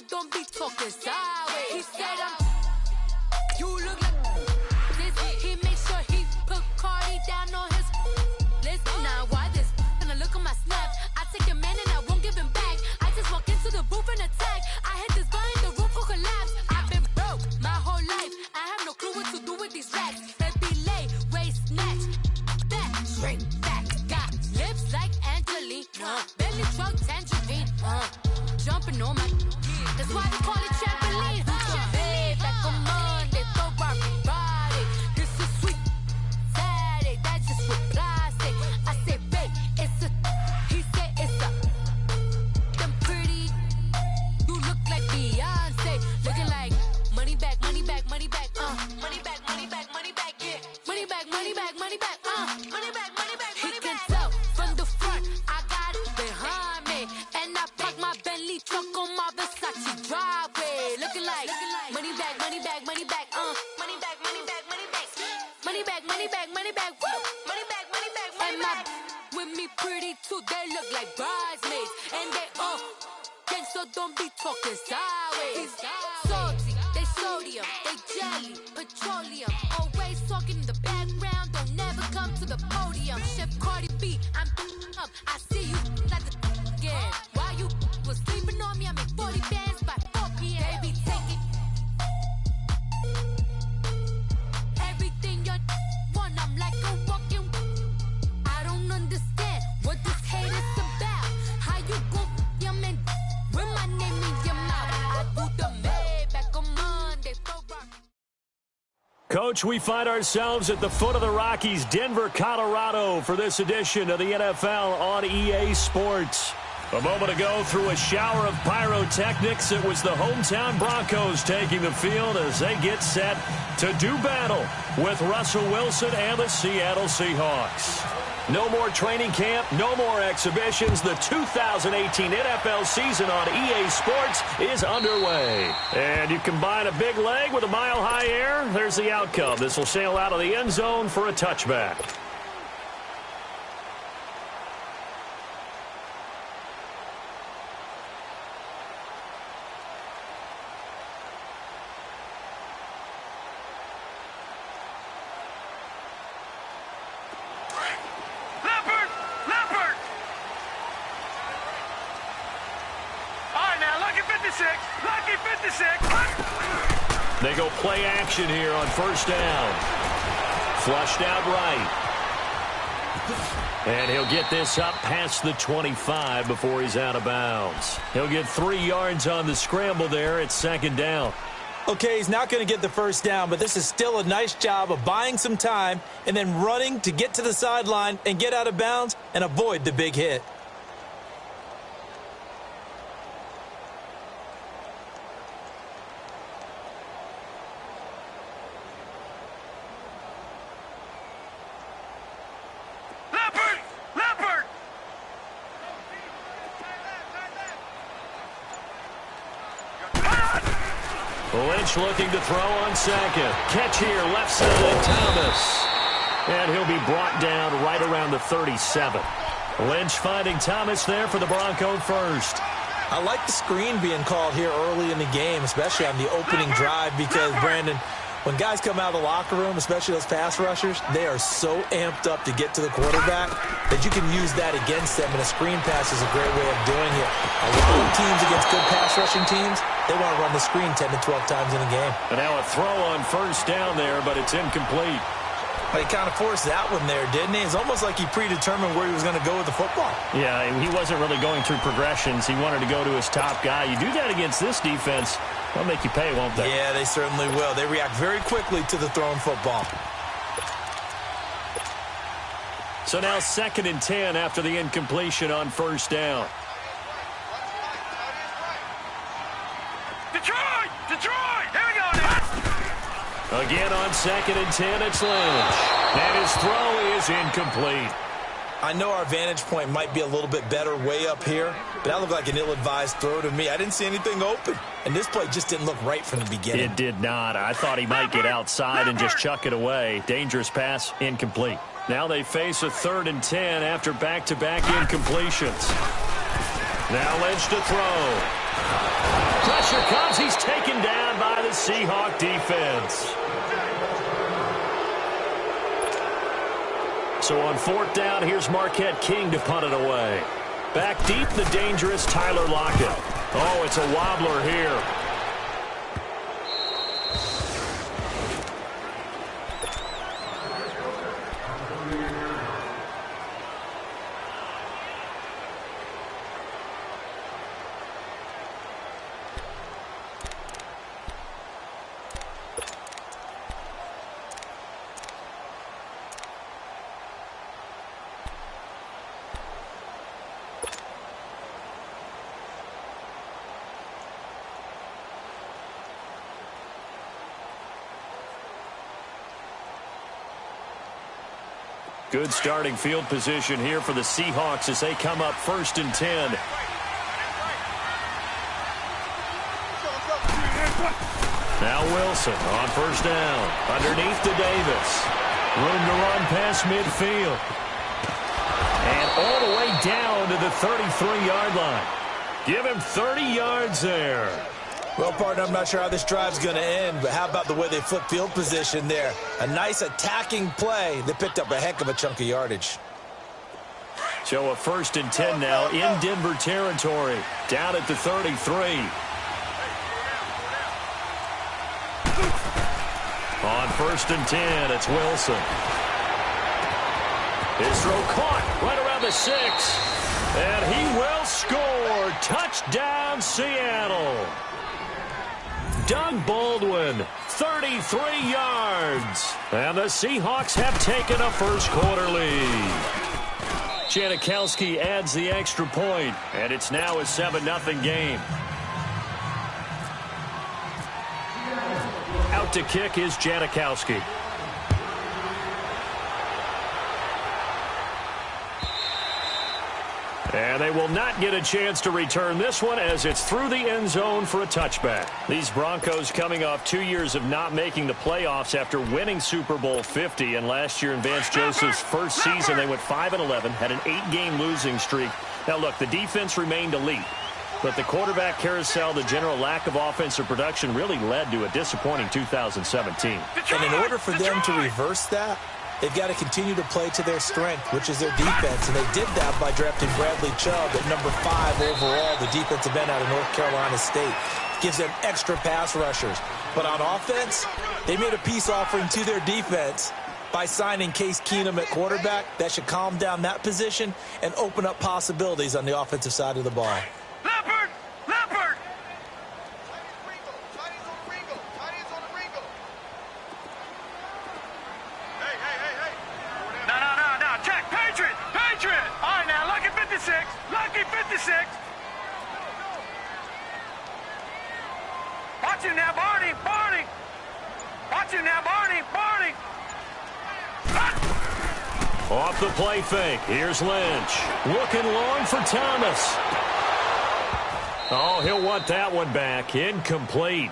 don't be talking sideways. He said you look like this. He made sure he put Cardi down on his list. Now why this? Gonna look at my snap. I take your man and I won't give him back. I just walk into the booth and attack. I hit this guy in the roof will collapse. I've been broke my whole life. I have no clue what to do with these racks. Heavy lay, waist snatch, that straight back. Got lips like Angelina, belly truck tangerine. Jumping on my, that's why they call it trampoline. Hey, back on Monday, throw rock Friday. This is sweet Saturday, that's just what I say. I say, babe, it's a, he said it's a, them pretty, you look like Beyonce, looking like money back, money back, money back, money back, money back, money back, yeah, money back, money back, money back, money back, money back, he can tell from the front, I got it behind me, and I park my Bentley truck on my Versace driveway, looking like money back, money back, money back, money back, money back, money back, money back, money back, money back, woo, money back, money back, money back, with me pretty too, they look like bridesmaids, and they gang, so don't be talking sideways. Salty, they sodium, they jelly, petroleum. Always talking in the background, don't never come to the podium. Chef Cardi B, I'm up. I see you like the again. Why you was sleeping on me? I make 40 bands by 4 p.m. Baby, take it. Everything you want, I'm like a walking. I don't understand what this hate is about. How you go your man with my name in your mouth? I do the Maybach on Monday. Coach, we find ourselves at the foot of the Rockies, Denver, Colorado, for this edition of the NFL on EA Sports. A moment ago, through a shower of pyrotechnics, it was the hometown Broncos taking the field as they get set to do battle with Russell Wilson and the Seattle Seahawks. No more training camp, no more exhibitions. The 2018 NFL season on EA Sports is underway. And you combine a big leg with a mile-high air, there's the outcome. This will sail out of the end zone for a touchback. They go play action here on first down. Flushed out right. And he'll get this up past the 25 before he's out of bounds. He'll get 3 yards on the scramble there at second down. Okay, he's not going to get the first down, but this is still a nice job of buying some time and then running to get to the sideline and get out of bounds and avoid the big hit. Lynch looking to throw on second. Catch here, left side, Thomas. And he'll be brought down right around the 37. Lynch finding Thomas there for the Bronco first. I like the screen being called here early in the game, especially on the opening drive, because, Brandon, when guys come out of the locker room, especially those pass rushers, they are so amped up to get to the quarterback that you can use that against them, and a screen pass is a great way of doing it. A lot of teams against good pass rushing teams, they want to run the screen 10 to 12 times in a game. And now a throw on first down there, but it's incomplete. But he kind of forced that one there, didn't he? It's almost like he predetermined where he was going to go with the football. Yeah, he wasn't really going through progressions. He wanted to go to his top guy. You do that against this defense, they'll make you pay, won't they? Yeah, they certainly will. They react very quickly to the thrown football. So now 2nd and 10 after the incompletion on first down. Detroit! Here we go, now. Again on 2nd and 10, it's Lynch. And his throw is incomplete. I know our vantage point might be a little bit better way up here, but that looked like an ill-advised throw to me. I didn't see anything open, and this play just didn't look right from the beginning. It did not. I thought he might get outside and just chuck it away. Dangerous pass, incomplete. Now they face a 3rd and 10 after back-to-back incompletions. Now Lynch to throw. Pressure comes. He's taken down by the Seahawk defense. So on 4th down, here's Marquette King to punt it away. Back deep, the dangerous Tyler Lockett. Oh, it's a wobbler here. Good starting field position here for the Seahawks as they come up 1st and 10. Now Wilson on 1st down. Underneath to Davis. Room to run past midfield. And all the way down to the 33-yard line. Give him 30 yards there. Well, partner, I'm not sure how this drive's going to end, but how about the way they flip field position there? A nice attacking play. They picked up a heck of a chunk of yardage. So a 1st and 10 now in Denver territory. Down at the 33. On 1st and 10, it's Wilson. His throw caught right around the 6. And he will score. Touchdown, Seattle. Doug Baldwin, 33 yards. And the Seahawks have taken a first-quarter lead. Janikowski adds the extra point, and it's now a 7-0 game. Out to kick is Janikowski. And they will not get a chance to return this one as it's through the end zone for a touchback. These Broncos coming off 2 years of not making the playoffs after winning Super Bowl 50. And last year in Vance Joseph's first season, they went 5-11, had an 8-game losing streak. Now, look, the defense remained elite. But the quarterback carousel, the general lack of offensive production really led to a disappointing 2017. And in order for them to reverse that, they've got to continue to play to their strength, which is their defense. And they did that by drafting Bradley Chubb at number 5 overall, the defensive end out of North Carolina State. Gives them extra pass rushers. But on offense, they made a peace offering to their defense by signing Case Keenum at quarterback. That should calm down that position and open up possibilities on the offensive side of the ball. Leopard! Leopard! No. Check. Patriot! Patriot! All right, now, lucky 56. Lucky 56. Watch him now, Barney. Barney. Watch him now, Barney. Barney. Off the play fake. Here's Lynch. Looking long for Thomas. Oh, he'll want that one back. Incomplete.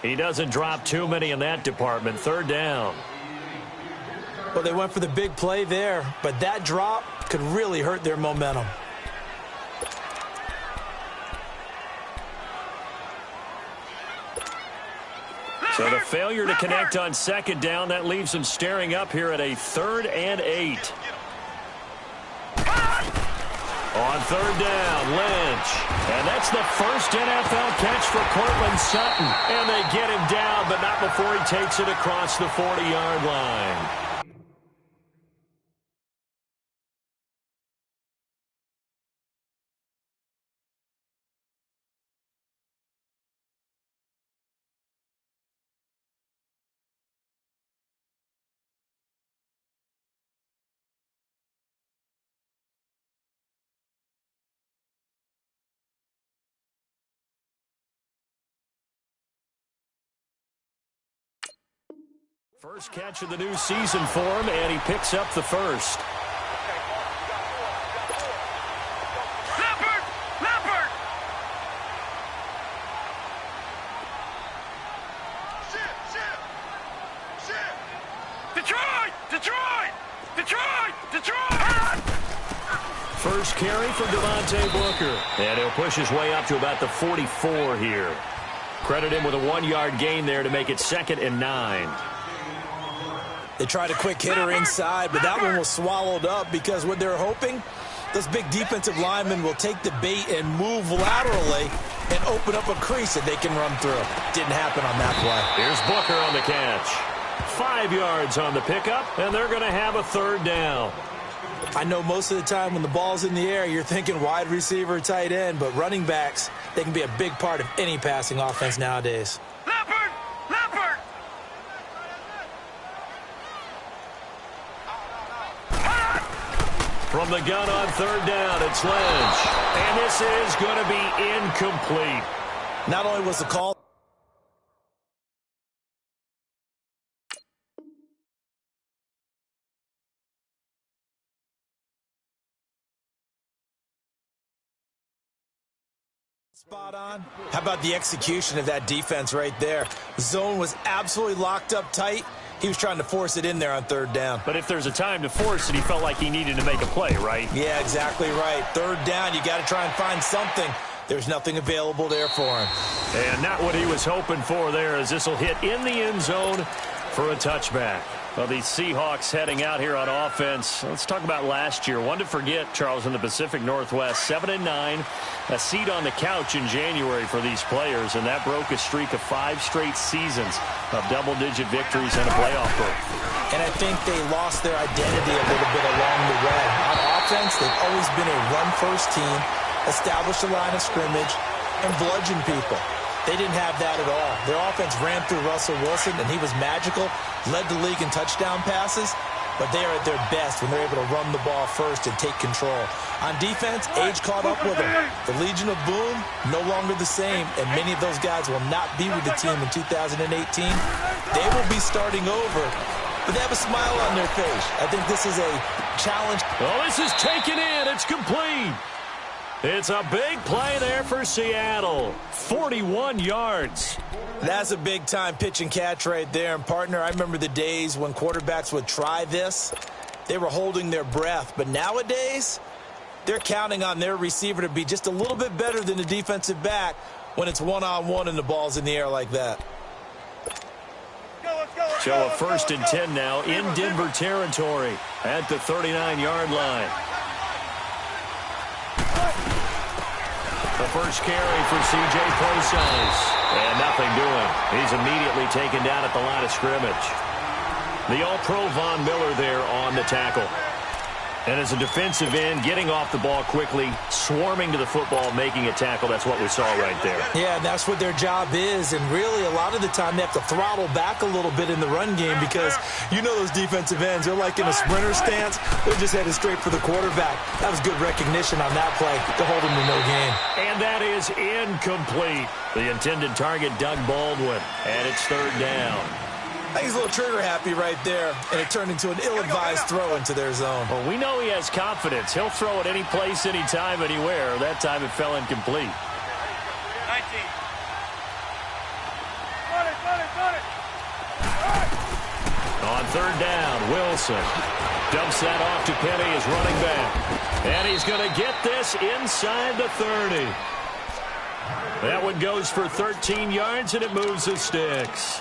He doesn't drop too many in that department. 3rd down. Well, they went for the big play there, but that drop could really hurt their momentum. So the failure to connect on 2nd down, that leaves them staring up here at a 3rd and 8. On 3rd down, Lynch. And that's the first NFL catch for Cortland Sutton. And they get him down, but not before he takes it across the 40-yard line. First catch of the new season for him, and he picks up the first. Leopard! Leopard! Detroit! Detroit! Detroit! Detroit! First carry for Devontae Booker. And he'll push his way up to about the 44 here. Credit him with a 1-yard gain there to make it 2nd and 9. They tried a quick hitter inside, but that one was swallowed up because what they're hoping, those big defensive linemen will take the bait and move laterally and open up a crease that they can run through. Didn't happen on that play. Here's Booker on the catch. 5 yards on the pickup, and they're going to have a 3rd down. I know most of the time when the ball's in the air, you're thinking wide receiver, tight end, but running backs, they can be a big part of any passing offense nowadays. Leopard! Leopard! From the gun on 3rd down, it's Lynch. And this is going to be incomplete. Not only was the call spot on, how about the execution of that defense right there? The zone was absolutely locked up tight. He was trying to force it in there on 3rd down. But if there's a time to force it, he felt like he needed to make a play, right? Yeah, exactly right. 3rd down, you got to try and find something. There's nothing available there for him. And not what he was hoping for there, as this will hit in the end zone for a touchback. Well, these Seahawks heading out here on offense. Let's talk about last year. One to forget, Charles, in the Pacific Northwest. 7-9, a seat on the couch in January for these players, and that broke a streak of 5 straight seasons of double-digit victories and a playoff berth. And I think they lost their identity a little bit along the way. On offense, they've always been a run-first team, establish a line of scrimmage, and bludgeon people. They didn't have that at all. Their offense ran through Russell Wilson, and he was magical, led the league in touchdown passes, but they are at their best when they're able to run the ball first and take control. On defense, age caught up with them. The Legion of Boom, no longer the same, and many of those guys will not be with the team in 2018. They will be starting over, but they have a smile on their face. I think this is a challenge. Oh, this is taken in. It's complete. It's a big play there for Seattle. 41 yards. That's a big-time pitch and catch right there. And, partner, I remember the days when quarterbacks would try this. They were holding their breath. But nowadays, they're counting on their receiver to be just a little bit better than the defensive back when it's one-on-one and the ball's in the air like that. So a 1st and 10 now in Denver territory at the 39-yard line. The first carry for C.J. Prosise. And nothing doing. He's immediately taken down at the line of scrimmage. The All-Pro Von Miller there on the tackle. And as a defensive end, getting off the ball quickly, swarming to the football, making a tackle. That's what we saw right there. Yeah, that's what their job is. And really, a lot of the time, they have to throttle back a little bit in the run game because you know those defensive ends, they're like in a sprinter stance. They're just headed straight for the quarterback. That was good recognition on that play to hold him to no gain. And that is incomplete. The intended target, Doug Baldwin. And it's 3rd down. I think he's a little trigger-happy right there, and it turned into an ill-advised throw into their zone. Well, we know he has confidence. He'll throw it any place, anytime, anywhere. That time it fell incomplete. 19. Got it. On 3rd down, Wilson dumps that off to Penny as running back. And he's going to get this inside the 30. That one goes for 13 yards, and it moves the sticks.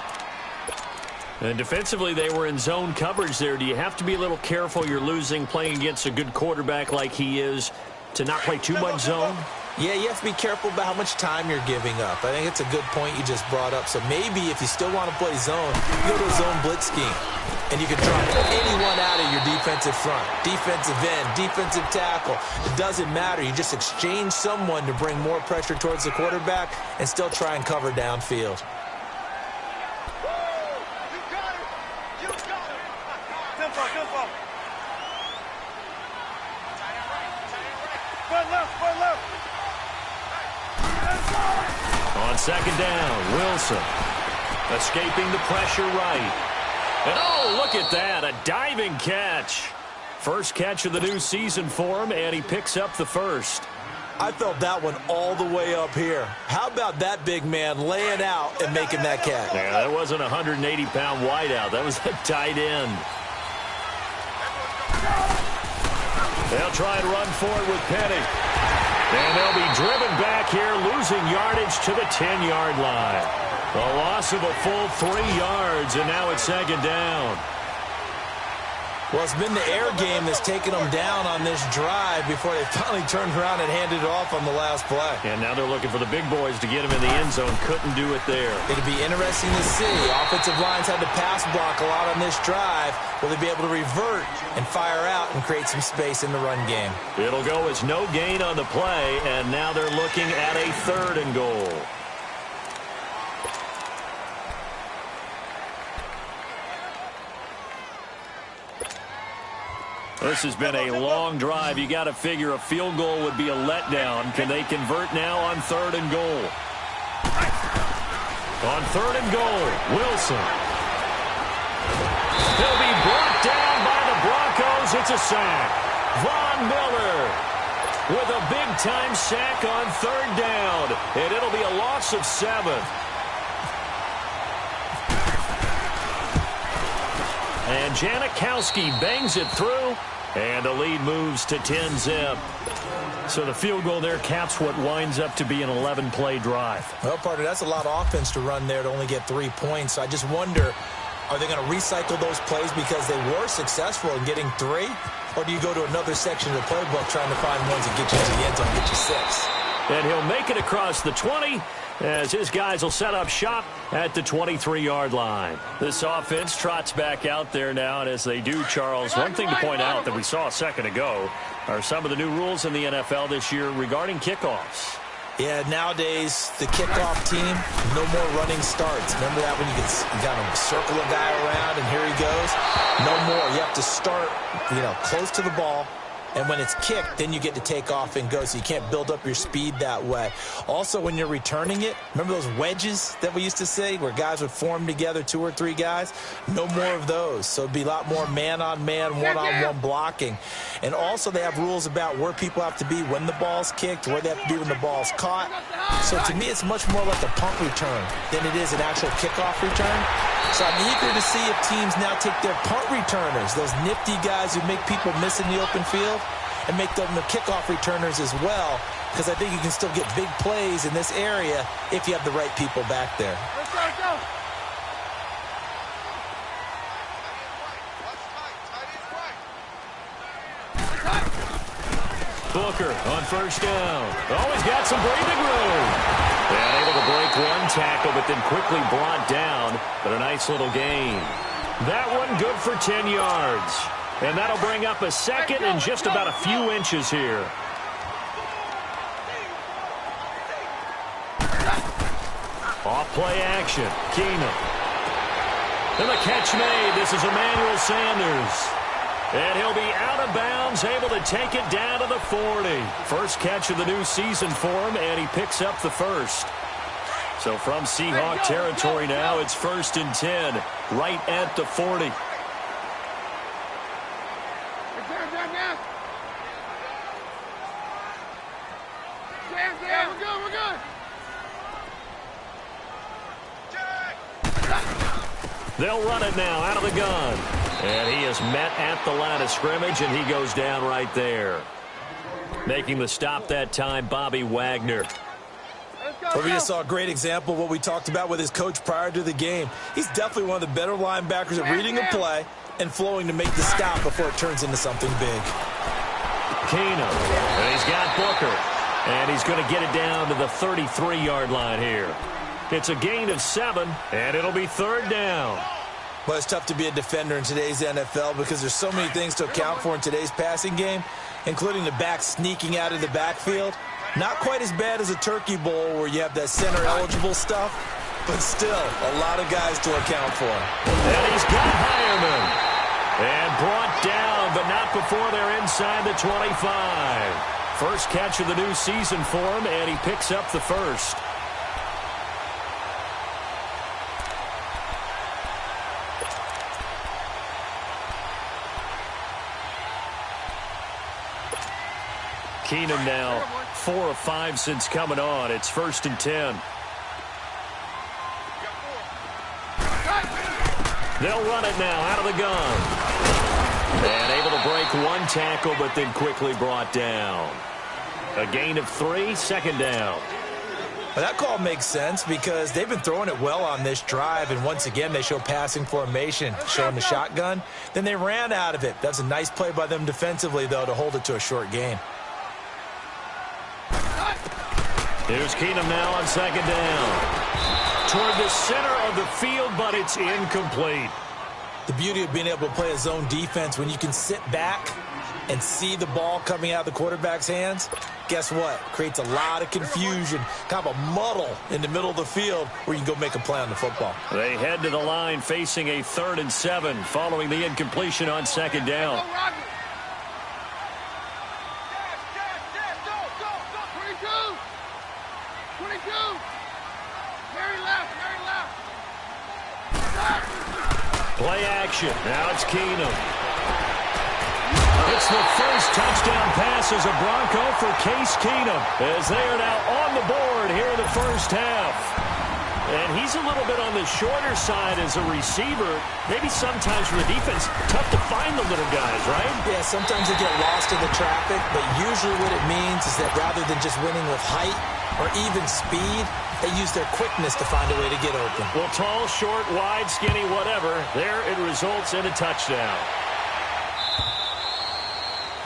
And defensively, they were in zone coverage there. Do you have to be a little careful? You're losing, playing against a good quarterback like he is, to not play too much zone? Yeah, you have to be careful about how much time you're giving up. I think it's a good point you just brought up. So maybe if you still want to play zone, you go to a zone blitz scheme. And you can drop anyone out of your defensive front. Defensive end, defensive tackle. It doesn't matter. You just exchange someone to bring more pressure towards the quarterback and still try and cover downfield. On 2nd down, Wilson escaping the pressure right. And oh, look at that, a diving catch. First catch of the new season for him, and he picks up the first. I felt that one all the way up here. How about that big man laying out and making that catch? Yeah, that wasn't a 180-pound wideout. That was a tight end. They'll try and run for it with Penny. And they'll be driven back here, losing yardage to the 10-yard line. A loss of a full 3 yards, and now it's second down. Well, it's been the air game that's taken them down on this drive before they finally turned around and handed it off on the last play. And now they're looking for the big boys to get him in the end zone. Couldn't do it there. It'll be interesting to see. Offensive lines had to pass block a lot on this drive. Will they be able to revert and fire out and create some space in the run game? It'll go as no gain on the play, and now they're looking at a 3rd and goal. This has been a long drive. You got to figure a field goal would be a letdown. Can they convert now on 3rd and goal? On 3rd and goal, Wilson. He'll be brought down by the Broncos. It's a sack. Von Miller with a big-time sack on 3rd down. And it'll be a loss of 7. And Janikowski bangs it through, and the lead moves to 10-zip. So the field goal there caps what winds up to be an 11-play drive. Well, partner, that's a lot of offense to run there to only get 3 points. So I just wonder, are they going to recycle those plays because they were successful in getting 3? Or do you go to another section of the playbook trying to find ones that get you to the end zone, get you 6? And he'll make it across the 20 as his guys will set up shop at the 23-yard line. This offense trots back out there now, and as they do, Charles, one thing to point out that we saw a second ago are some of the new rules in the NFL this year regarding kickoffs. Yeah, nowadays, the kickoff team, no more running starts. Remember that when you got to circle a guy around and here he goes? No more. You have to start, close to the ball. And when it's kicked, then you get to take off and go, so you can't build up your speed that way. Also, when you're returning it, remember those wedges that we used to say where guys would form together, 2 or 3 guys? No more of those. So it'd be a lot more man-on-man, one-on-one blocking. And also they have rules about where people have to be when the ball's kicked, where they have to be when the ball's caught. So to me, it's much more like a punt return than it is an actual kickoff return. So I'm eager to see if teams now take their punt returners, those nifty guys who make people miss in the open field, and make them the kickoff returners as well, because I think you can still get big plays in this area if you have the right people back there. Let's go. Booker on 1st down. Always got some breathing room. And able to break one tackle, but then quickly brought down. But a nice little gain. That one good for 10 yards. And that'll bring up a 2nd and just about a few inches here. Off play action. Keenum. And the catch made. This is Emmanuel Sanders. And he'll be out of bounds, able to take it down to the 40. First catch of the new season for him, and he picks up the 1st. So from Seahawk territory now, it's 1st and 10, right at the 40. We're good. They'll run it now out of the gun. And he is met at the line of scrimmage, and he goes down right there. Making the stop that time, Bobby Wagner. Well, we just saw a great example of what we talked about with his coach prior to the game. He's definitely one of the better linebackers at reading a play and flowing to make the stop before it turns into something big. Keenum, and he's got Booker. And he's going to get it down to the 33-yard line here. It's a gain of 7, and it'll be 3rd down. Well, it's tough to be a defender in today's NFL because there's so many things to account for in today's passing game, including the back sneaking out of the backfield. Not quite as bad as a turkey bowl where you have that center-eligible stuff, but still a lot of guys to account for. And he's got Hireman. And brought down, but not before they're inside the 25. First catch of the new season for him, and he picks up the 1st. Keenum now 4 of 5 since coming on. It's 1st and 10. They'll run it now out of the gun. And able to break one tackle, but then quickly brought down. A gain of 3, second down. Well, that call makes sense because they've been throwing it well on this drive, and once again they show passing formation, showing the shotgun. Then they ran out of it. That's a nice play by them defensively, though, to hold it to a short gain. Here's Keenum now on second down. Toward the center of the field, but it's incomplete. The beauty of being able to play a zone defense when you can sit back and see the ball coming out of the quarterback's hands, guess what? Creates a lot of confusion, kind of a muddle in the middle of the field where you can go make a play on the football. They head to the line facing a 3rd and 7 following the incompletion on second down. Play action. Now it's Keenum. It's the first touchdown pass as a Bronco for Case Keenum, as they are now on the board here in the first half. And he's a little bit on the shorter side as a receiver. Maybe sometimes for the defense, tough to find the little guys, right? Yeah, sometimes they get lost in the traffic, but usually what it means is that rather than just winning with height or even speed, they use their quickness to find a way to get open. Well, tall, short, wide, skinny, whatever, there it results in a touchdown.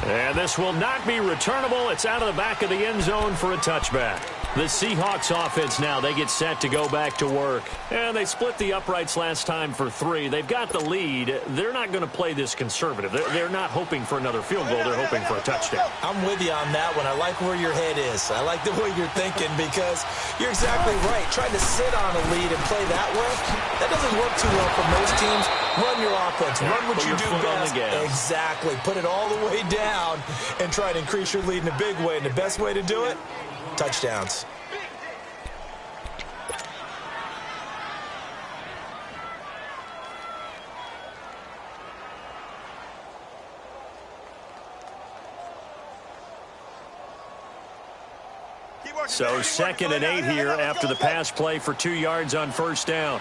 And this will not be returnable. It's out of the back of the end zone for a touchback. The Seahawks offense now, they get set to go back to work. And they split the uprights last time for 3. They've got the lead. They're not going to play this conservative. They're not hoping for another field goal. They're hoping for a touchdown. I'm with you on that one. I like where your head is. I like the way you're thinking because you're exactly right. Trying to sit on a lead and play that way, that doesn't work too well for most teams. Run your offense. Run what you do best. Exactly. Put it all the way down and try to increase your lead in a big way. And the best way to do it, touchdowns. So 2nd and 8 here after the pass play for 2 yards on first down.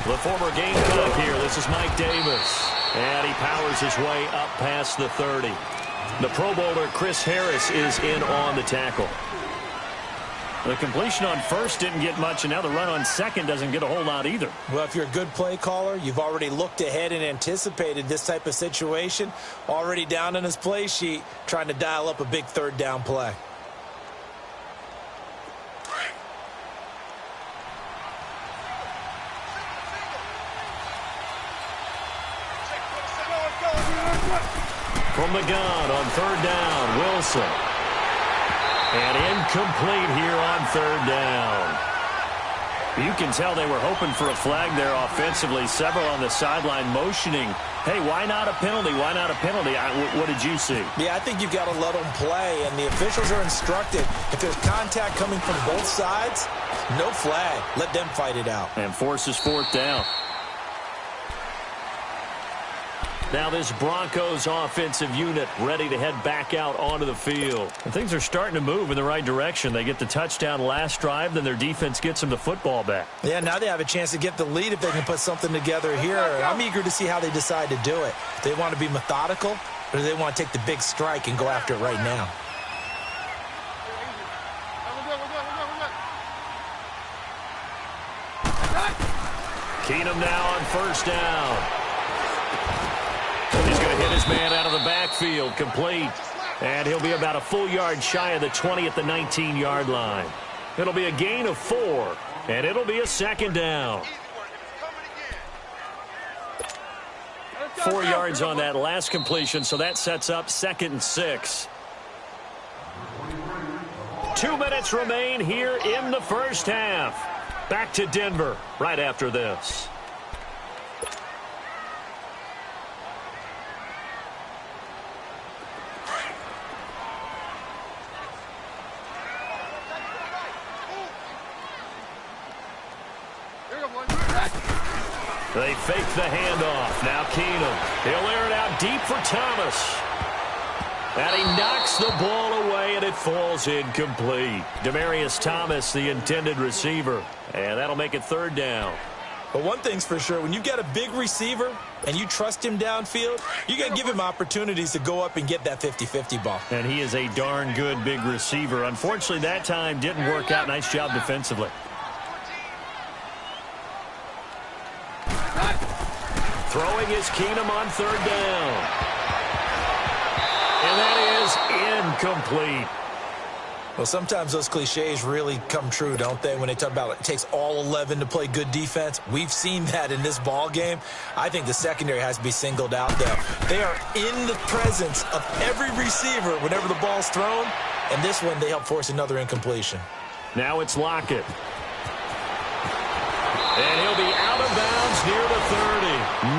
The former Gamecock here. This is Mike Davis. And he powers his way up past the 30. The Pro Bowler Chris Harris is in on the tackle. The completion on first didn't get much, and now the run on second doesn't get a whole lot either. Well, if you're a good play caller, you've already looked ahead and anticipated this type of situation. Already down in his play sheet, trying to dial up a big 3rd down play. From the gun on 3rd down, Wilson. And incomplete here on 3rd down. You can tell they were hoping for a flag there offensively. Several on the sideline motioning, hey, why not a penalty? Why not a penalty? What did you see? Yeah, I think you've got to let them play, and the officials are instructed. If there's contact coming from both sides, no flag. Let them fight it out. And forces 4th down. Now this Broncos offensive unit ready to head back out onto the field. And things are starting to move in the right direction. They get the touchdown last drive, then their defense gets them the football back. Yeah, now they have a chance to get the lead if they can put something together here. And I'm eager to see how they decide to do it. Do they want to be methodical, or do they want to take the big strike and go after it right now? Keenum now on first down. He's going to hit his man out of the backfield, complete. And he'll be about a full yard shy of the 20 at the 19-yard line. It'll be a gain of 4, and it'll be a 2nd down. 4 yards on that last completion, so that sets up 2nd and 6. 2 minutes remain here in the first half. Back to Denver right after this. They fake the handoff. Now Keenum. He'll air it out deep for Thomas. And he knocks the ball away, and it falls incomplete. Demaryius Thomas, the intended receiver. And that'll make it 3rd down. But one thing's for sure, when you get a big receiver and you trust him downfield, you got to give him opportunities to go up and get that 50-50 ball. And he is a darn good big receiver. Unfortunately, that time didn't work out. Nice job defensively. Throwing is Keenum on third down. And that is incomplete. Well, sometimes those cliches really come true, don't they, when they talk about it takes all 11 to play good defense. We've seen that in this ball game. I think the secondary has to be singled out, though. They are in the presence of every receiver whenever the ball's thrown, and this one they help force another incompletion. Now it's Lockett. And he'll be out of bounds near the 30.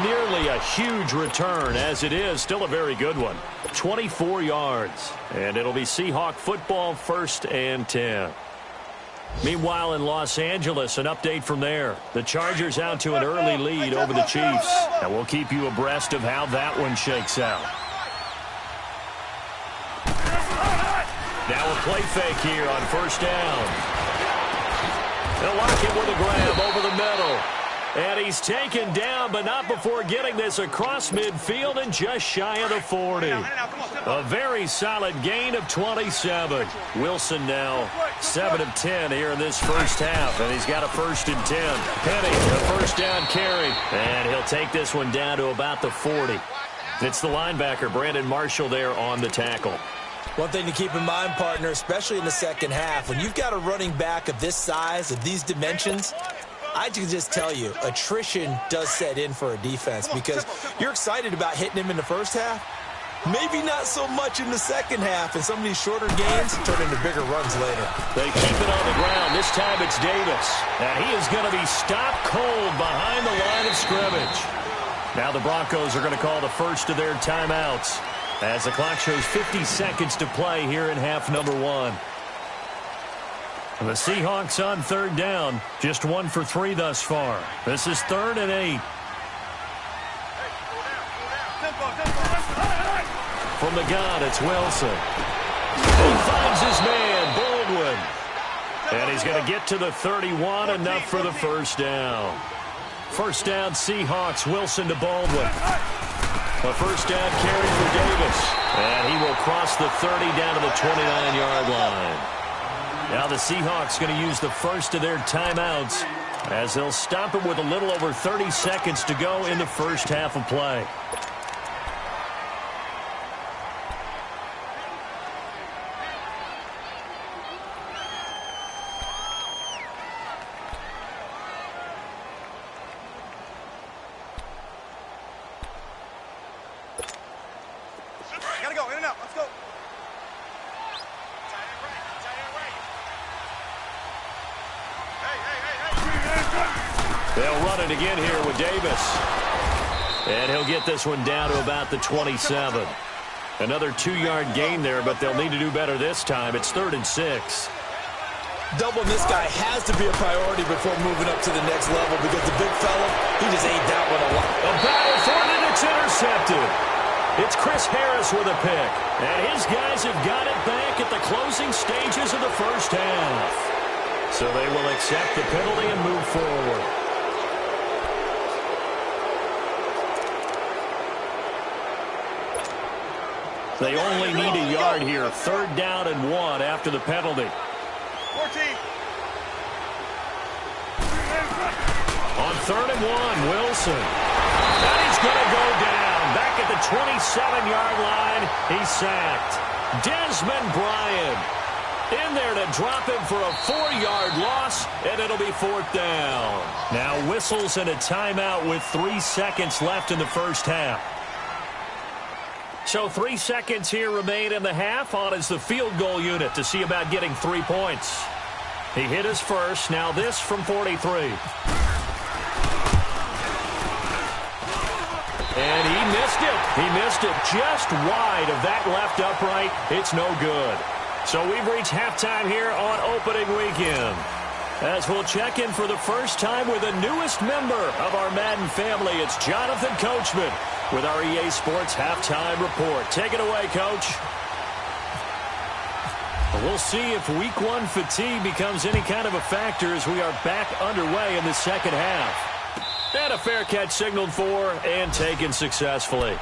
Nearly a huge return, as it is. Still a very good one. 24 yards. And it'll be Seahawk football, 1st and 10. Meanwhile, in Los Angeles, an update from there. The Chargers out to an early lead over the Chiefs. And we'll keep you abreast of how that one shakes out. Now a play fake here on 1st down. They'll lock him with a grab over the middle. And he's taken down, but not before getting this across midfield and just shy of the 40. A very solid gain of 27. Wilson now 7 of 10 here in this first half, and he's got a 1st and 10. Penny, a 1st down carry, and he'll take this one down to about the 40. It's the linebacker, Brandon Marshall, there on the tackle. One thing to keep in mind, partner, especially in the second half, when you've got a running back of this size, of these dimensions, I can just tell you, attrition does set in for a defense because you're excited about hitting him in the first half. Maybe not so much in the second half, and some of these shorter gains turn into bigger runs later. They keep it on the ground. This time it's Davis. And he is going to be stopped cold behind the line of scrimmage. Now the Broncos are going to call the first of their timeouts as the clock shows 50 seconds to play here in half number 1. And the Seahawks on 3rd down, just 1 for 3 thus far. This is 3rd and 8. From the gun, it's Wilson. He finds his man, Baldwin. And he's going to get to the 31, enough for the 1st down. 1st down, Seahawks, Wilson to Baldwin. A 1st down carry for Davis. And he will cross the 30 down to the 29-yard line. Now the Seahawks going to use the first of their timeouts as they'll stop it with a little over 30 seconds to go in the first half of play. Gotta go, in and out, let's go. They'll run it again here with Davis. And he'll get this one down to about the 27. Another 2-yard gain there, but they'll need to do better this time. It's 3rd and 6. Doubling this guy has to be a priority before moving up to the next level because the big fella, he just ate that one a lot. A battle for it, and it's intercepted. It's Chris Harris with a pick. And his guys have got it back at the closing stages of the first half. So they will accept the penalty and move forward. They only need a yard here. 3rd down and 1 after the penalty. 14. On 3rd and 1, Wilson. And he's going to go down. Back at the 27-yard line, he's sacked. Desmond Bryant in there to drop him for a 4-yard loss, and it'll be 4th down. Now whistles and a timeout with 3 seconds left in the first half. So 3 seconds here remain in the half. On is the field goal unit to see about getting 3 points. He hit his first. Now this from 43. And he missed it. He missed it just wide of that left upright. It's no good. So we've reached halftime here on opening weekend, as we'll check in for the first time with the newest member of our Madden family. It's Jonathan Coachman with our EA Sports Halftime Report. Take it away, Coach. We'll see if Week 1 fatigue becomes any kind of a factor as we are back underway in the second half. And a fair catch signaled for and taken successfully.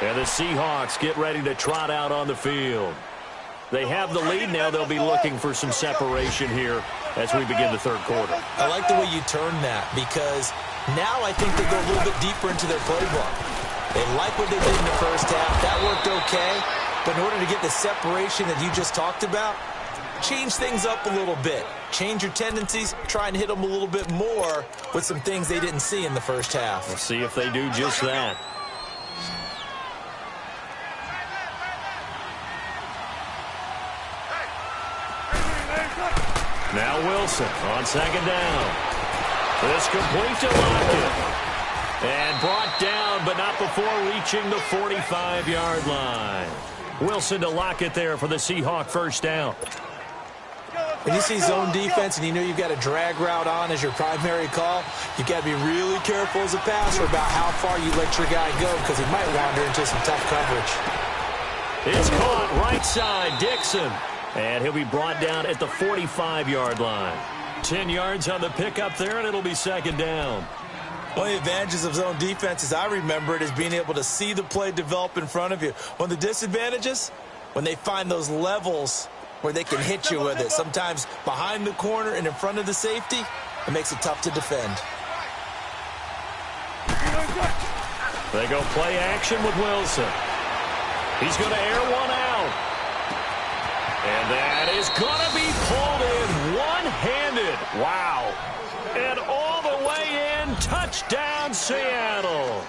And the Seahawks get ready to trot out on the field. They have the lead now. They'll be looking for some separation here as we begin the third quarter. I like the way you turn that because now I think they go a little bit deeper into their playbook. They like what they did in the first half. That worked okay. But in order to get the separation that you just talked about, change things up a little bit. Change your tendencies. Try and hit them a little bit more with some things they didn't see in the first half. We'll see if they do just that. Now Wilson on second down. This complete to Lockett. And brought down, but not before reaching the 45-yard line. Wilson to Lockett there for the Seahawk first down. When you see zone defense and you know you've got a drag route on as your primary call, you've got to be really careful as a passer about how far you let your guy go because he might wander into some tough coverage. It's caught right side, Dixon. And he'll be brought down at the 45-yard line. 10 yards on the pickup there, and it'll be second down. One of the advantages of zone defense, as I remember it, is being able to see the play develop in front of you. One of the disadvantages, when they find those levels where they can hit you with it, sometimes behind the corner and in front of the safety, it makes it tough to defend. They go play action with Wilson. He's going to air one out. And that is going to be pulled in one-handed. Wow. And all the way in, touchdown Seattle.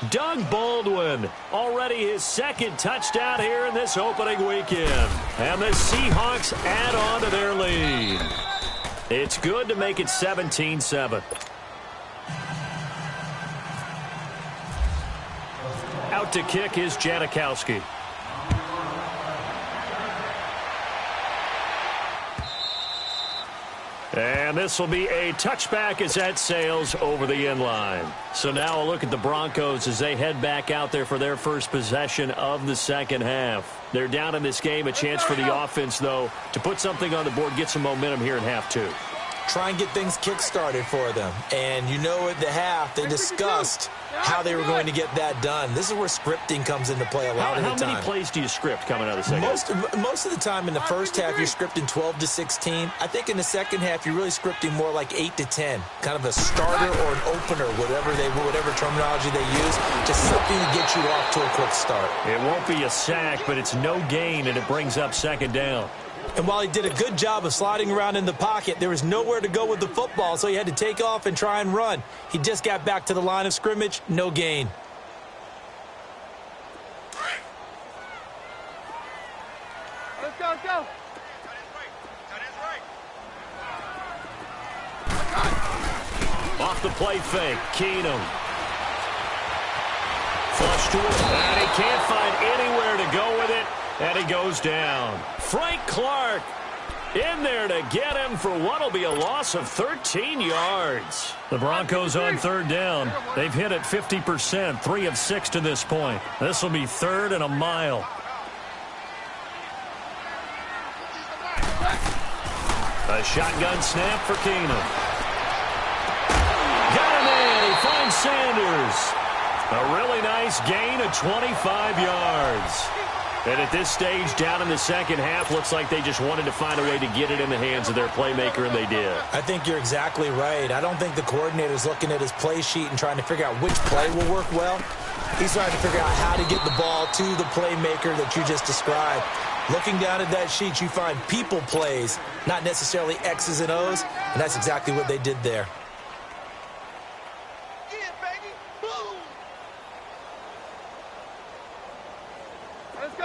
Doug Baldwin, already his second touchdown here in this opening weekend. And the Seahawks add on to their lead. It's good to make it 17-7. Out to kick is Janikowski. And this will be a touchback as that sails over the end line. So now a look at the Broncos as they head back out there for their first possession of the second half. They're down in this game. A chance for the offense, though, to put something on the board, get some momentum here in half two. Try and get things kick-started for them. And you know at the half, they discussed how they were going to get that done. This is where scripting comes into play a lot of the time. How many plays do you script coming out of the second half? Most of the time in the first half, you're scripting 12 to 16. I think in the second half, you're really scripting more like 8 to 10. Kind of a starter or an opener, whatever terminology they use. Just something to get you off to a quick start. It won't be a sack, but it's no gain, and it brings up second down. And while he did a good job of sliding around in the pocket, there was nowhere to go with the football, so he had to take off and try and run. He just got back to the line of scrimmage, no gain. Let's go, let's go. Off the play fake, Keenum. Flush to it, and he can't find anywhere to go with it. And he goes down. Frank Clark in there to get him for what will be a loss of 13 yards. The Broncos on third down. They've hit it 50%, 3 of 6 to this point. This will be third and a mile. A shotgun snap for Keenum. Got him in. He finds Sanders. A really nice gain of 25 yards. And at this stage, down in the second half, looks like they just wanted to find a way to get it in the hands of their playmaker, and they did. I think you're exactly right. I don't think the coordinator's looking at his play sheet and trying to figure out which play will work well. He's trying to figure out how to get the ball to the playmaker that you just described. Looking down at that sheet, you find people plays, not necessarily X's and O's, and that's exactly what they did there.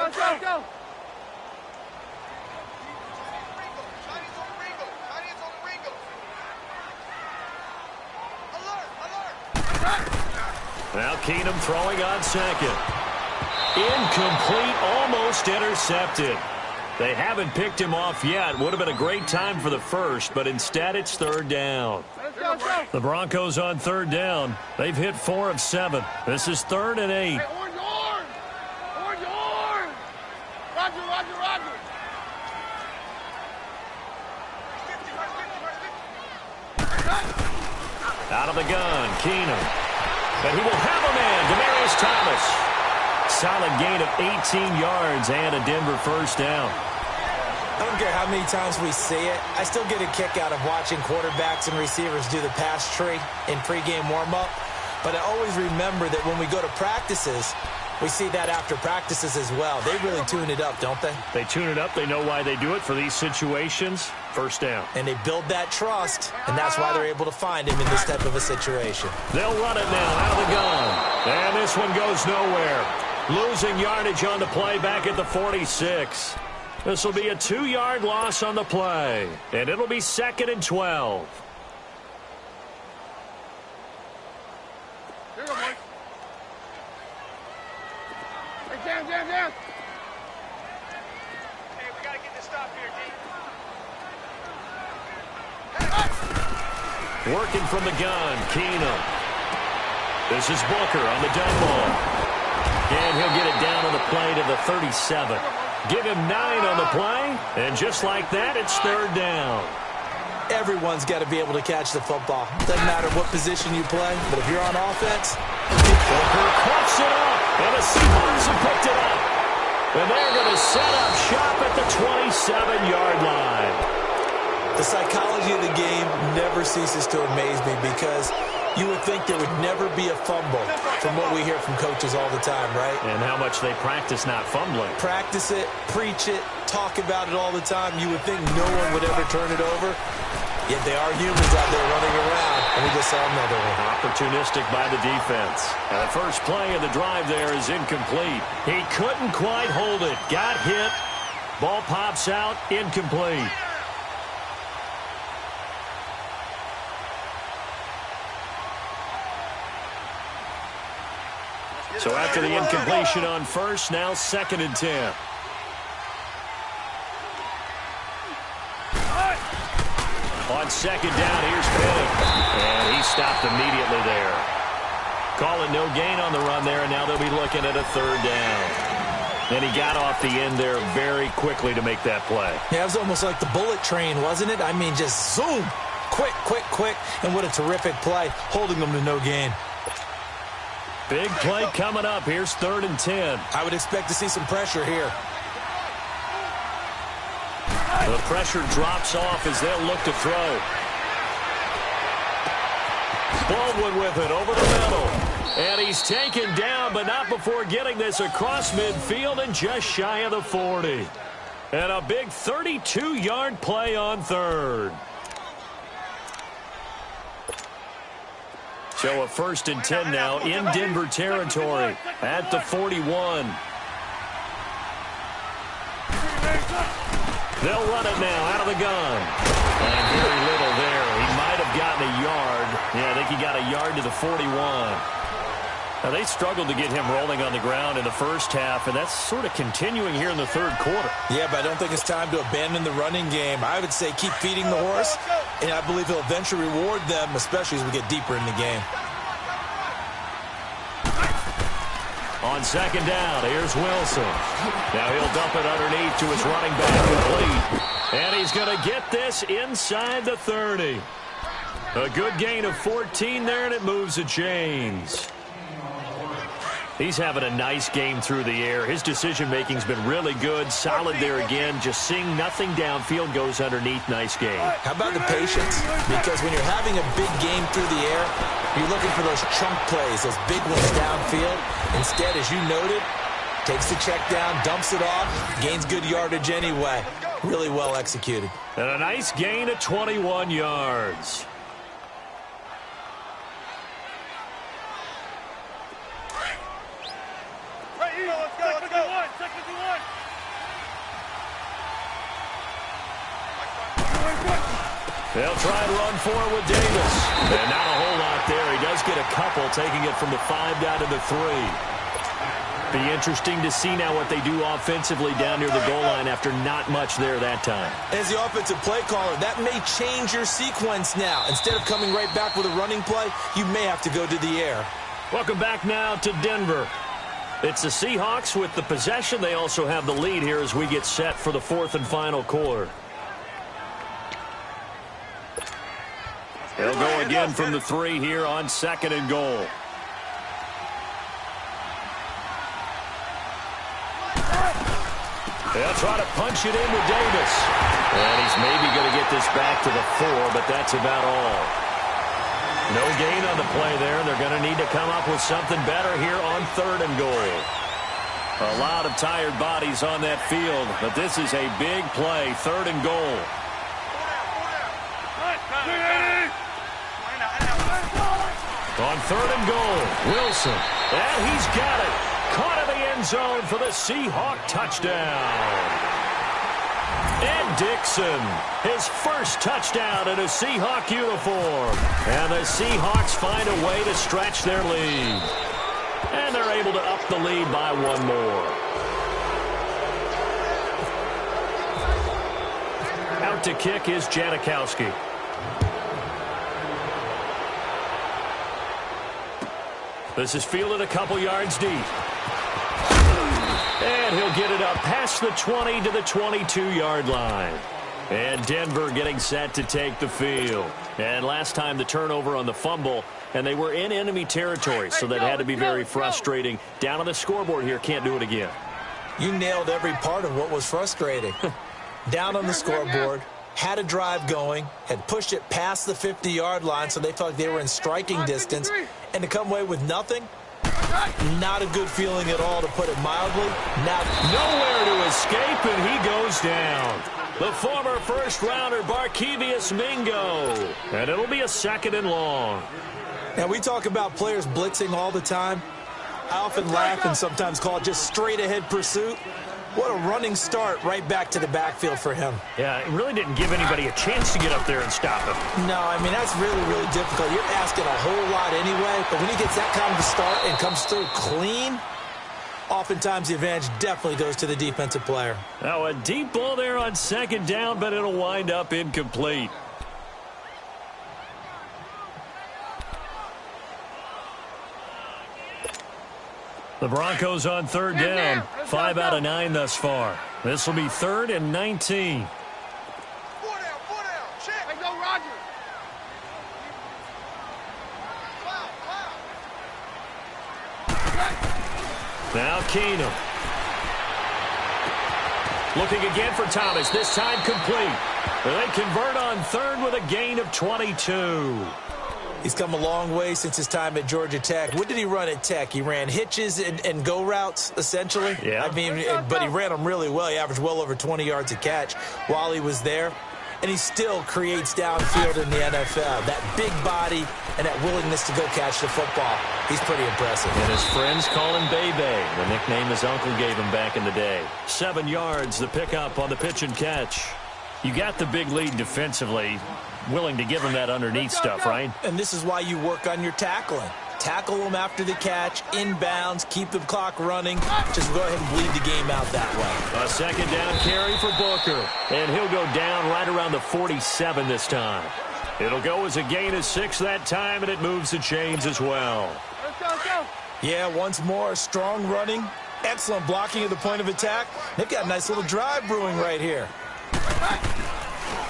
Let's go. Now Keenum throwing on second. Incomplete, almost intercepted. They haven't picked him off yet. Would have been a great time for the first, but instead it's third down. Let's go. The Broncos on third down. They've hit 4 of 7. This is 3rd and 8. Hey, orange. Roger. Out of the gun, Keenum. And he will have a man, Demaryius Thomas. Solid gain of 18 yards and a Denver first down. I don't care how many times we see it. I still get a kick out of watching quarterbacks and receivers do the pass tree in pregame warm-up. But I always remember that when we go to practices, we see that after practices as well. They really tune it up, don't they? They tune it up. They know why they do it for these situations. First down. And they build that trust, and that's why they're able to find him in this type of a situation. They'll run it now out of the gun. And this one goes nowhere. Losing yardage on the play back at the 46. This will be a 2-yard loss on the play. And it'll be 2nd and 12. Here you go, Mike. Hey, down. Hey, we got to get this stop here, D. Working from the gun, Keenum. This is Booker on the dump ball. And he'll get it down on the play to the 37. Give him 9 on the play, and just like that, it's 3rd down. Everyone's got to be able to catch the football. Doesn't matter what position you play, but if you're on offense, Booker cuts it up, and the Seahawks have picked it up. And they're going to set up shop at the 27-yard line. the psychology of the game never ceases to amaze me because you would think there would never be a fumble from what we hear from coaches all the time, right? And how much they practice not fumbling. Practice it, preach it, talk about it all the time. You would think no one would ever turn it over. Yet they are humans out there running around, and we just saw another one. Opportunistic by the defense. And the first play of the drive there is incomplete. He couldn't quite hold it. Got hit. Ball pops out. Incomplete. So after the incompletion on first, now 2nd and 10. On 2nd down, here's Penny. And he stopped immediately there. Calling no gain on the run there, and now they'll be looking at a 3rd down. And he got off the end there very quickly to make that play. Yeah, it was almost like the bullet train, wasn't it? I mean, just zoom. Quick, quick, quick. And what a terrific play, holding them to no gain. Big play coming up. Here's 3rd and 10. I would expect to see some pressure here. The pressure drops off as they'll look to throw. Baldwin with it over the middle. And he's taken down, but not before getting this across midfield and just shy of the 40. And a big 32-yard play on 3rd. So a 1st and 10 now in Denver territory at the 41. They'll run it now out of the gun. And very little there. He might have gotten a yard. Yeah, I think he got a yard to the 41. Now, they struggled to get him rolling on the ground in the first half, and that's sort of continuing here in the 3rd quarter. Yeah, but I don't think it's time to abandon the running game. I would say keep feeding the horse, and I believe he'll eventually reward them, especially as we get deeper in the game. On 2nd down, here's Wilson. Now he'll dump it underneath to his running back complete. And he's going to get this inside the 30. A good gain of 14 there, and it moves the chains. He's having a nice game through the air. His decision-making's been really good. Solid there again. Just seeing nothing downfield, goes underneath. Nice game. How about the patience? Because when you're having a big game through the air, you're looking for those chunk plays, those big ones downfield. Instead, as you noted, takes the check down, dumps it off, gains good yardage anyway. Really well executed. And a nice gain of 21 yards. They'll try and run forward with Davis. And not a whole lot there. He does get a couple, taking it from the 5 down to the 3. Be interesting to see now what they do offensively down near the goal line after not much there that time. As the offensive play caller, that may change your sequence now. Instead of coming right back with a running play, you may have to go to the air. Welcome back now to Denver. It's the Seahawks with the possession. They also have the lead here as we get set for the 4th and final quarter. They'll go again from the 3 here on 2nd and goal. They'll try to punch it into Davis. And he's maybe going to get this back to the 4, but that's about all. No gain on the play there. They're going to need to come up with something better here on 3rd and goal. A lot of tired bodies on that field, but this is a big play. 3rd and goal. On 3rd and goal, Wilson. And he's got it. Caught in the end zone for the Seahawk touchdown. Ed Dixon, his first touchdown in a Seahawk uniform. And the Seahawks find a way to stretch their lead. And they're able to up the lead by 1 more. Out to kick is Janikowski. This is fielded a couple yards deep. And he'll get it up past the 20 to the 22-yard line. And Denver getting set to take the field. And last time the turnover on the fumble, and they were in enemy territory, so that had to be very frustrating. Down on the scoreboard here, can't do it again. You nailed every part of what was frustrating. Down on the scoreboard, had a drive going, had pushed it past the 50-yard line, so they felt like they were in striking distance, and to come away with nothing, not a good feeling at all, to put it mildly. Nowhere to escape, and he goes down. The former first-rounder, Barkevious Mingo. And it'll be a 2nd and long. Now, we talk about players blitzing all the time. I often laugh and sometimes call it just straight-ahead pursuit. What a running start right back to the backfield for him. Yeah, it really didn't give anybody a chance to get up there and stop him. No, I mean, that's really, really difficult. You're asking a whole lot anyway, but when he gets that kind of a start and comes through clean, oftentimes the advantage definitely goes to the defensive player. Now, a deep ball there on 2nd down, but it'll wind up incomplete. The Broncos on 3rd down. 5 out of 9 thus far. This will be 3rd and 19. 4 down. Check. Hey, go, Roger. Now Keenum. Looking again for Thomas. This time complete. They convert on 3rd with a gain of 22. He's come a long way since his time at Georgia Tech. What did he run at Tech? He ran hitches and go routes, essentially. Yeah. I mean, but he ran them really well. He averaged well over 20 yards a catch while he was there. And he still creates downfield in the NFL. That big body and that willingness to go catch the football. He's pretty impressive. And his friends call him Bebe, the nickname his uncle gave him back in the day. 7 yards, the pickup on the pitch and catch. You got the big lead defensively. Willing to give him that underneath stuff, right? And this is why you work on your tackling. Tackle them after the catch, inbounds, keep the clock running. Just go ahead and bleed the game out that way. A 2nd down carry for Booker. And he'll go down right around the 47 this time. It'll go as a gain of 6 that time, and it moves the chains as well. Let's go. Yeah, once more, strong running, excellent blocking at the point of attack. They've got a nice little drive brewing right here.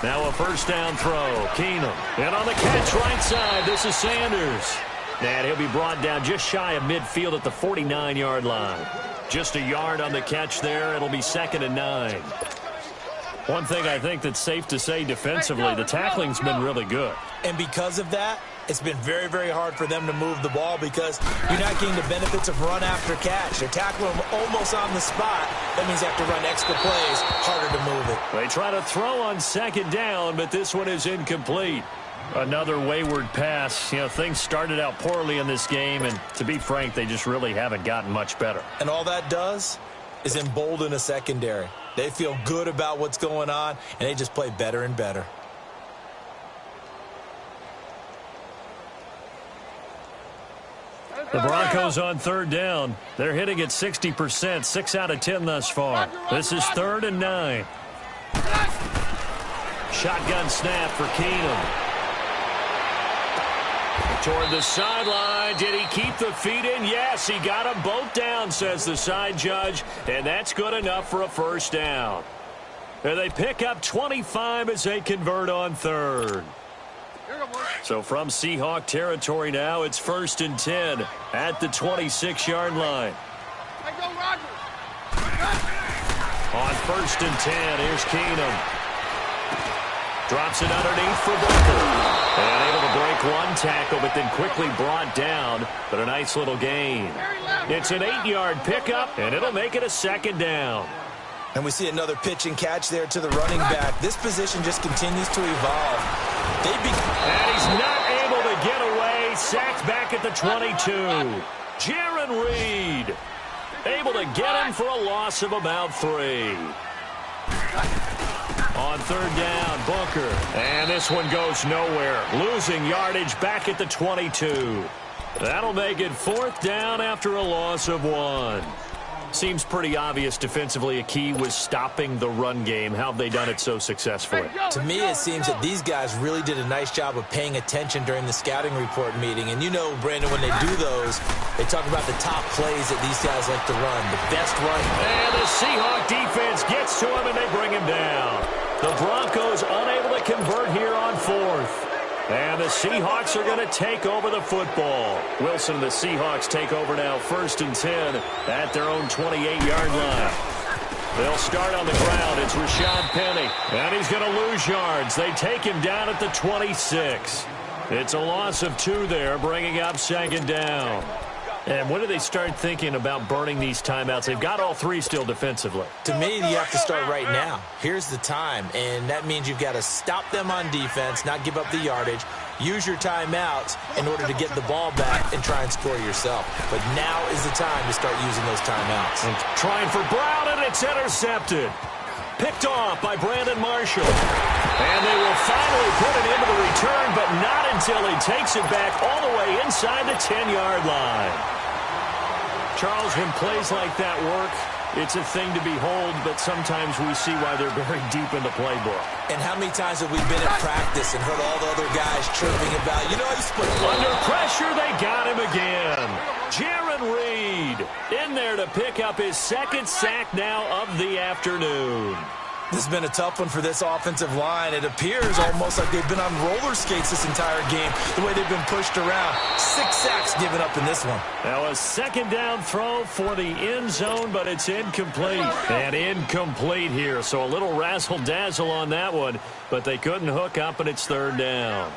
Now a 1st down throw. Keenum. And on the catch right side, this is Sanders. And he'll be brought down just shy of midfield at the 49-yard line. Just a yard on the catch there. It'll be 2nd and 9. One thing I think that's safe to say defensively, the tackling's been really good. And because of that, it's been very, very hard for them to move the ball because you're not getting the benefits of run after catch. They're tackling them almost on the spot. That means they have to run extra plays, harder to move it. They try to throw on 2nd down, but this one is incomplete. Another wayward pass. You know, things started out poorly in this game, and to be frank, they just really haven't gotten much better. And all that does is embolden a secondary. They feel good about what's going on, and they just play better and better. The Broncos on 3rd down. They're hitting at 60%, 6 out of 10 thus far. This is 3rd and 9. Shotgun snap for Keenum. Toward the sideline. Did he keep the feet in? Yes, he got them both down, says the side judge. And that's good enough for a 1st down. And they pick up 25 as they convert on 3rd. So from Seahawk territory now, it's 1st and 10 at the 26-yard line. On 1st and 10, here's Keenum. Drops it underneath for Booker. And able to break one tackle, but then quickly brought down. But a nice little gain. It's an 8-yard pickup, and it'll make it a 2nd down. And we see another pitch and catch there to the running back. This position just continues to evolve. And he's not able to get away. Sacked back at the 22. Jaron Reed able to get him for a loss of about 3. On 3rd down, Booker. And this one goes nowhere. Losing yardage back at the 22. That'll make it 4th down after a loss of 1. Seems pretty obvious defensively a key was stopping the run game. How have they done it so successfully? To me, it seems that these guys really did a nice job of paying attention during the scouting report meeting. And you know, Brandon, when they do those, they talk about the top plays that these guys like to run. The best run. And the Seahawk defense gets to him, and they bring him down. The Broncos unable to convert here on 4th. And the Seahawks are going to take over the football. Wilson and the Seahawks take over now 1st and 10 at their own 28-yard line. They'll start on the ground. It's Rashad Penny. And he's going to lose yards. They take him down at the 26. It's a loss of 2 there, bringing up 2nd down. And when do they start thinking about burning these timeouts? They've got all 3 still defensively. To me, you have to start right now. Here's the time, and that means you've got to stop them on defense, not give up the yardage, use your timeouts in order to get the ball back and try and score yourself. But now is the time to start using those timeouts. And trying for Brown, and it's intercepted. Picked off by Brandon Marshall. And they will finally put it into the return, but not until he takes it back all the way inside the 10-yard line. Charles, when plays like that work, it's a thing to behold, but sometimes we see why they're very deep in the playbook. And how many times have we been at practice and heard all the other guys chirping about, you know, he's put under pressure, they got him again. Jaron Reed in there to pick up his 2nd sack now of the afternoon. This has been a tough one for this offensive line. It appears almost like they've been on roller skates this entire game, the way they've been pushed around. 6 sacks given up in this one. Now a 2nd down throw for the end zone, but it's incomplete. And incomplete here, so a little razzle-dazzle on that one, but they couldn't hook up, and it's 3rd down.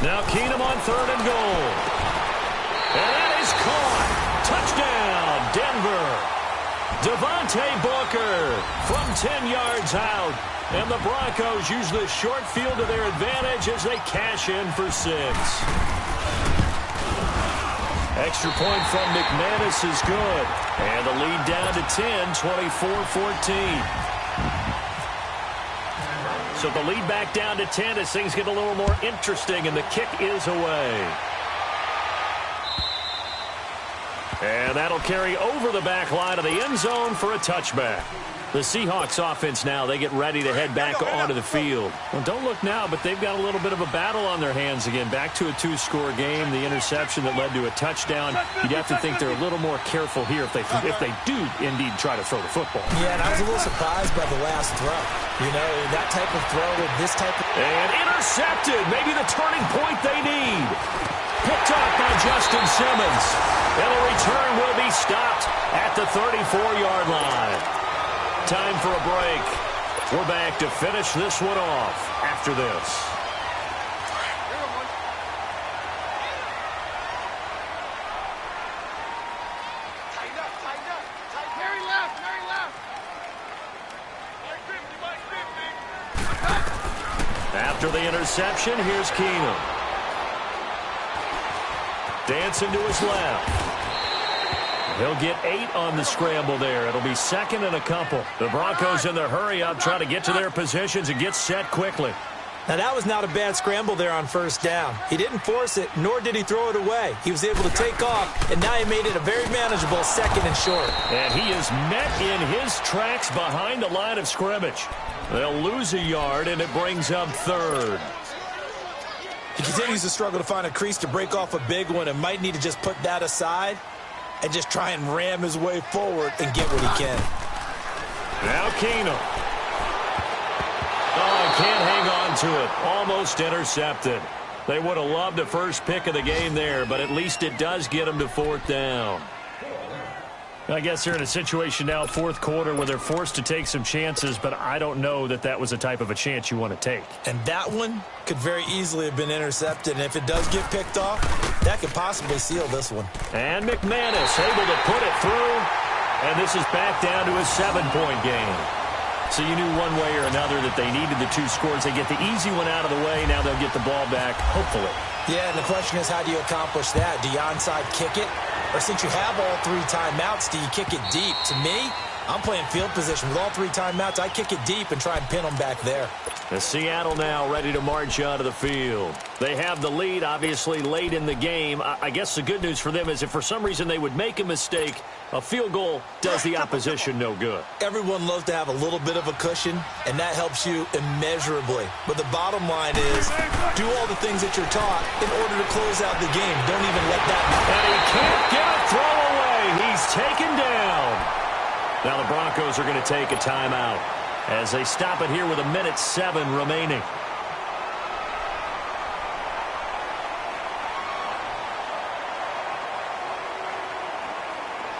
Now Keenum on 3rd and goal. And that is caught. Touchdown, Denver. Devontae Booker from 10 yards out. And the Broncos use the short field to their advantage as they cash in for 6. Extra point from McManus is good. And the lead down to 10, 24-14. So the lead back down to 10 as things get a little more interesting, and the kick is away. And that'll carry over the back line of the end zone for a touchback. The Seahawks offense now, they get ready to head back onto the field. Well, don't look now, but they've got a little bit of a battle on their hands again. Back to a 2-score game, the interception that led to a touchdown. You'd have to think they're a little more careful here if they do indeed try to throw the football. Yeah, and I was a little surprised by the last throw. You know, that type of throw with this type of... And intercepted, maybe the turning point they need. Picked off by Justin Simmons. And the return will be stopped at the 34-yard line. Time for a break. We're back to finish this one off after this. After the interception, here's Keenum. Dancing to his left. He'll get 8 on the scramble there. It'll be 2nd and a couple. The Broncos in their hurry-up try to get to their positions and get set quickly. Now, that was not a bad scramble there on 1st down. He didn't force it, nor did he throw it away. He was able to take off, and now he made it a very manageable 2nd and short. And he is met in his tracks behind the line of scrimmage. They'll lose a yard, and it brings up 3rd. He continues to struggle to find a crease to break off a big one and might need to just put that aside and just try and ram his way forward and get what he can. Now Keenum. Oh, can't hang on to it. Almost intercepted. They would have loved the first pick of the game there, but at least it does get them to 4th down. I guess they're in a situation now, 4th quarter, where they're forced to take some chances, but I don't know that that was the type of a chance you want to take. And that one could very easily have been intercepted, and if it does get picked off, that could possibly seal this one. And McManus able to put it through, and this is back down to a 7-point game. So you knew one way or another that they needed the 2 scores. They get the easy one out of the way. Now they'll get the ball back, hopefully. Yeah, and the question is, how do you accomplish that? Do you onside kick it? Or since you have all 3 timeouts, do you kick it deep? To me, I'm playing field position. With all 3 timeouts, I kick it deep and try and pin them back there. The Seattle now ready to march onto the field. They have the lead, obviously, late in the game. I guess the good news for them is if for some reason they would make a mistake, a field goal does the opposition no good. Everyone loves to have a little bit of a cushion, and that helps you immeasurably. But the bottom line is, do all the things that you're taught in order to close out the game. Don't even let that matter. And he can't get a throw away. He's taken down. Now the Broncos are going to take a timeout as they stop it here with 1:07 remaining.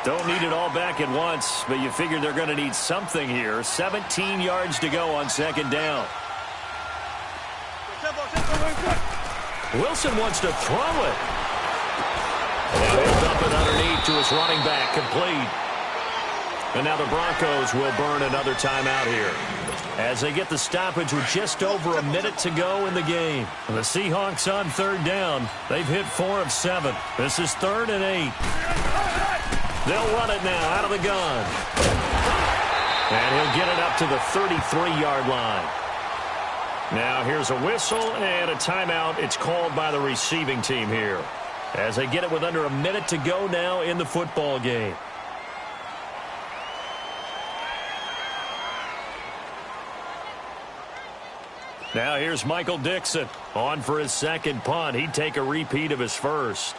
Don't need it all back at once, but you figure they're going to need something here. 17 yards to go on 2nd down. Wilson wants to throw it. And he'll dump it underneath to his running back, complete. And now the Broncos will burn another timeout here as they get the stoppage with just over 1 minute to go in the game. And the Seahawks on 3rd down. They've hit 4 of 7. This is 3rd and 8. They'll run it now out of the gun. And he'll get it up to the 33-yard line. Now here's a whistle and a timeout. It's called by the receiving team here as they get it with under 1 minute to go now in the football game. Now here's Michael Dixon on for his 2nd punt. He'd take a repeat of his first.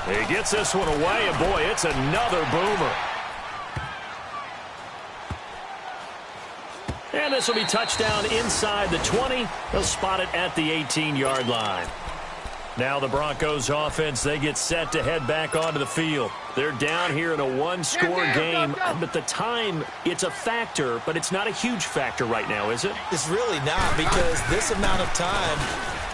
He gets this one away, and boy, it's another boomer. And this will be touchdown inside the 20. They'll spot it at the 18-yard line. Now the Broncos offense, they get set to head back onto the field. They're down here in a 1-score game, but the time, it's a factor, but it's not a huge factor right now, is it? It's really not, because this amount of time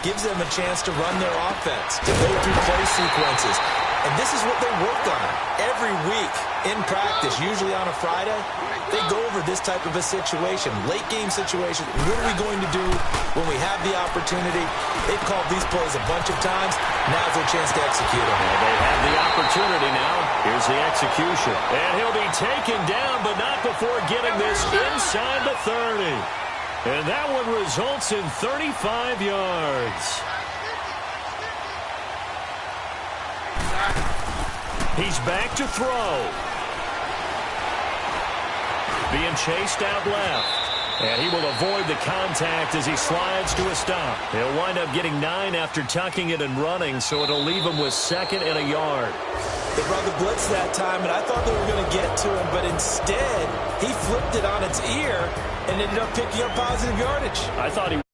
gives them a chance to run their offense, to go through play sequences. And this is what they work on every week in practice, usually on a Friday. They go over this type of a situation, late-game situation. What are we going to do when we have the opportunity? They've called these plays a bunch of times. Now's their chance to execute them. And they have the opportunity now. Here's the execution. And he'll be taken down, but not before getting this inside the 30. And that one results in 35 yards. He's back to throw. Being chased out left. And he will avoid the contact as he slides to a stop. He'll wind up getting 9 after tucking it and running, so it'll leave him with 2nd and a yard. They brought the blitz that time, and I thought they were going to get to him, but instead, he flipped it on its ear and ended up picking up positive yardage. I thought he